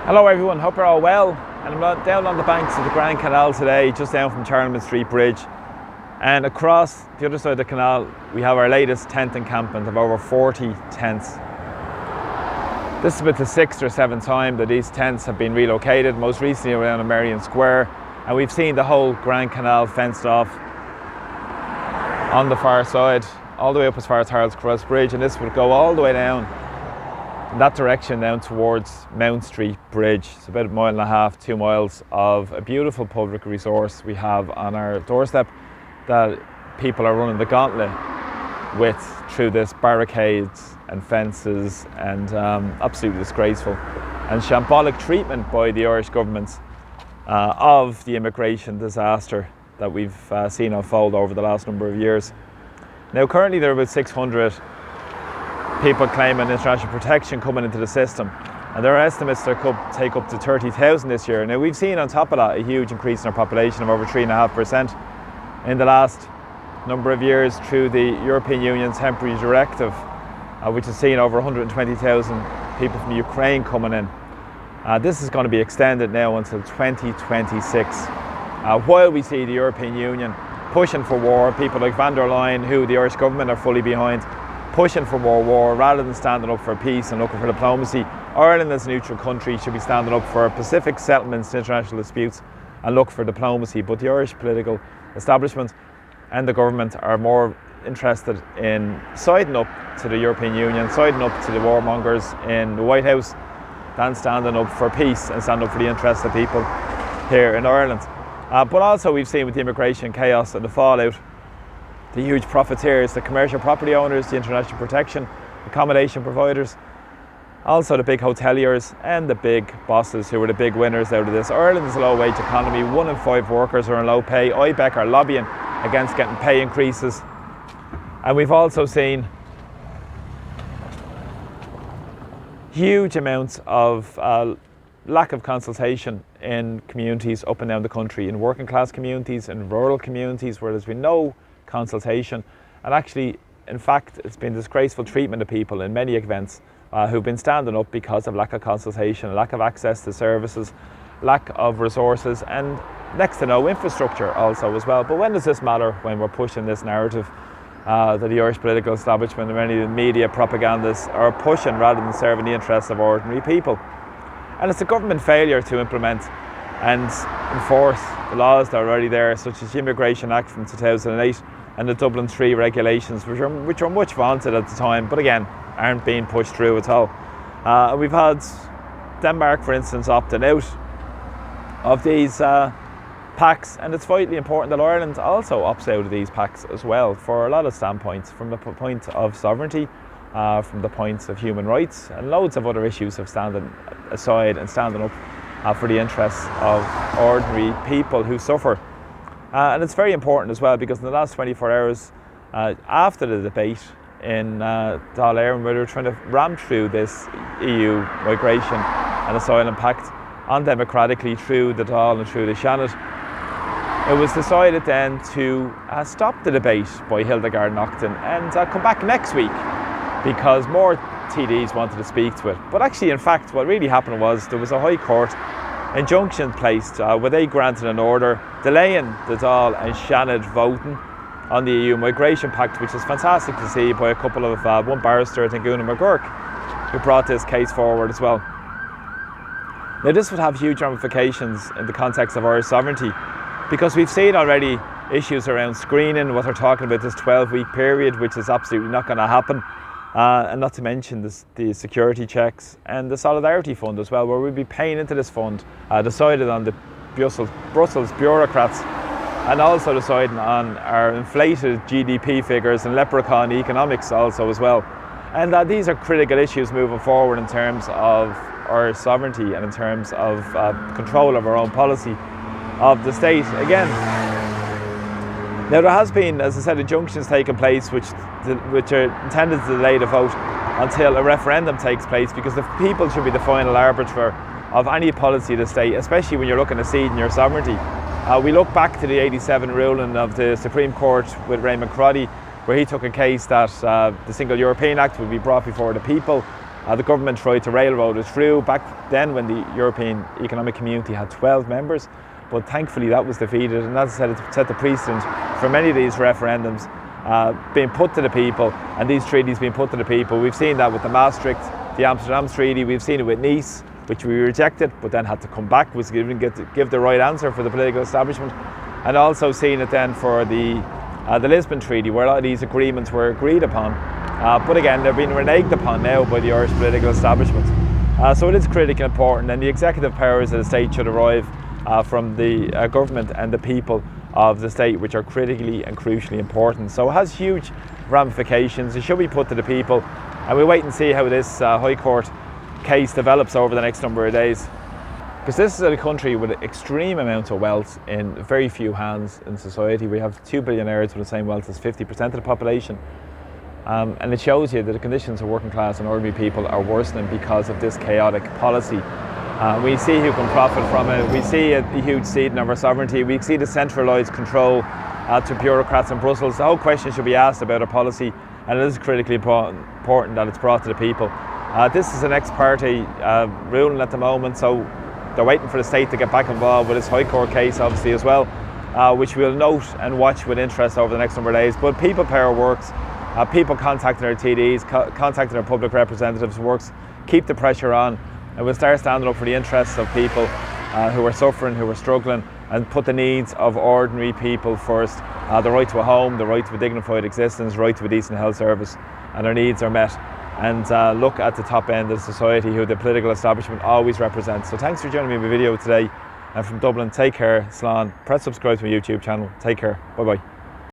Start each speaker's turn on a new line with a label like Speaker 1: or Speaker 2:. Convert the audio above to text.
Speaker 1: Hello everyone, hope you're all well. And I'm down on the banks of the Grand Canal today, just down from Charlemont Street Bridge. And across the other side of the canal, we have our latest tent encampment of over 40 tents. This is about the 6th or 7th time that these tents have been relocated, most recently around Merrion Square. And we've seen the whole Grand Canal fenced off on the far side, all the way up as far as Harold's Cross Bridge. And this would go all the way down in that direction down towards Mount Street Bridge. It's about 1.5 miles, 2 miles of a beautiful public resource we have on our doorstep that people are running the gauntlet with through this barricades and fences and absolutely disgraceful and shambolic treatment by the Irish government of the immigration disaster that we've seen unfold over the last number of years. Now currently there are about 600 people claiming international protection coming into the system, and there are estimates that could take up to 30,000 this year. Now we've seen on top of that a huge increase in our population of over 3.5% in the last number of years through the European Union temporary directive, which has seen over 120,000 people from Ukraine coming in. This is going to be extended now until 2026, while we see the European Union pushing for war. People like van der Leyen, who the Irish government are fully behind, pushing for more war rather than standing up for peace and looking for diplomacy. Ireland as a neutral country should be standing up for Pacific settlements, international disputes, and look for diplomacy. But the Irish political establishment and the government are more interested in siding up to the European Union, siding up to the warmongers in the White House, than standing up for peace and standing up for the interests of people here in Ireland. But also we've seen with the immigration chaos and the fallout, the huge profiteers, the commercial property owners, the international protection, accommodation providers, also the big hoteliers and the big bosses who are the big winners out of this. Ireland is a low wage economy. 1 in 5 workers are on low pay. IBEC are lobbying against getting pay increases. And we've also seen huge amounts of lack of consultation in communities up and down the country, in working class communities, in rural communities where there's been no consultation. And actually, in fact, it's been disgraceful treatment of people in many events who've been standing up because of lack of consultation, lack of access to services, lack of resources, and next to no infrastructure also as well. But when does this matter? When we're pushing this narrative that the Irish political establishment and many of the media propagandists are pushing rather than serving the interests of ordinary people. And it's a government failure to implement and enforce the laws that are already there, such as the Immigration Act from 2008 and the Dublin Treaty regulations, which were much vaunted at the time, but again, aren't being pushed through at all. We've had Denmark, for instance, opting out of these pacts, and it's vitally important that Ireland also opts out of these pacts as well, for a lot of standpoints, from the point of sovereignty, from the points of human rights, and loads of other issues of standing aside and standing up for the interests of ordinary people who suffer. And it's very important as well, because in the last 24 hours after the debate in Dáil Éireann, where they were trying to ram through this EU migration and asylum pact undemocratically through the Dáil and through the Seanad, it was decided then to stop the debate by Hildegard Naughton and come back next week because more TDs wanted to speak to it. But actually, in fact, what really happened was there was a High Court injunction placed where they granted an order delaying the Dáil and Seanad voting on the EU Migration Pact, which is fantastic to see by a couple of, one barrister, I think Una McGurk, who brought this case forward as well. Now this would have huge ramifications in the context of Irish sovereignty, because we've seen already issues around screening, what they're talking about, this 12-week period, which is absolutely not going to happen. And not to mention the security checks and the Solidarity Fund as well, where we'll be paying into this fund, decided on the Brussels bureaucrats, and also deciding on our inflated GDP figures and leprechaun economics also as well. And these are critical issues moving forward in terms of our sovereignty and in terms of control of our own policy of the state again. Now there has been, as I said, injunctions taking place which are intended to delay the vote until a referendum takes place, because the people should be the final arbiter of any policy of the state, especially when you're looking to cede in your sovereignty. We look back to the 87 ruling of the Supreme Court with Raymond Crotty, where he took a case that the Single European Act would be brought before the people, The government tried to railroad it through back then when the European Economic Community had 12 members, but thankfully that was defeated, and as I said, it set the precedent for many of these referendums being put to the people, and these treaties being put to the people. We've seen that with the Maastricht, the Amsterdam Treaty, we've seen it with Nice, which we rejected, but then had to come back, was given to give the right answer for the political establishment, and also seen it then for the Lisbon Treaty, where a lot of these agreements were agreed upon. But again, they're being reneged upon now by the Irish political establishment. So it is critically important, and the executive powers of the state should arrive from the government and the people of the state, which are critically and crucially important. So it has huge ramifications. It should be put to the people, and we wait and see how this High Court case develops over the next number of days. Because this is a country with extreme amounts of wealth in very few hands in society. We have 2 billionaires with the same wealth as 50% of the population. And it shows you that the conditions of working class and ordinary people are worsening because of this chaotic policy. We see who can profit from it. We see a huge ceding of our sovereignty. We see the centralized control to bureaucrats in Brussels. The whole question should be asked about our policy, and it is critically important that it's brought to the people. This is an ex-party ruling at the moment, so they're waiting for the state to get back involved with this High Court case, obviously, as well, which we'll note and watch with interest over the next number of days. But people power works. People contacting their TDs, contacting their public representatives works. Keep the pressure on, and we'll start standing up for the interests of people who are suffering, who are struggling, and put the needs of ordinary people first. The right to a home, the right to a dignified existence, the right to a decent health service, and their needs are met. And look at the top end of society, who the political establishment always represents. So thanks for joining me in my video today. And from Dublin, take care, Slán. Press subscribe to my YouTube channel. Take care. Bye bye.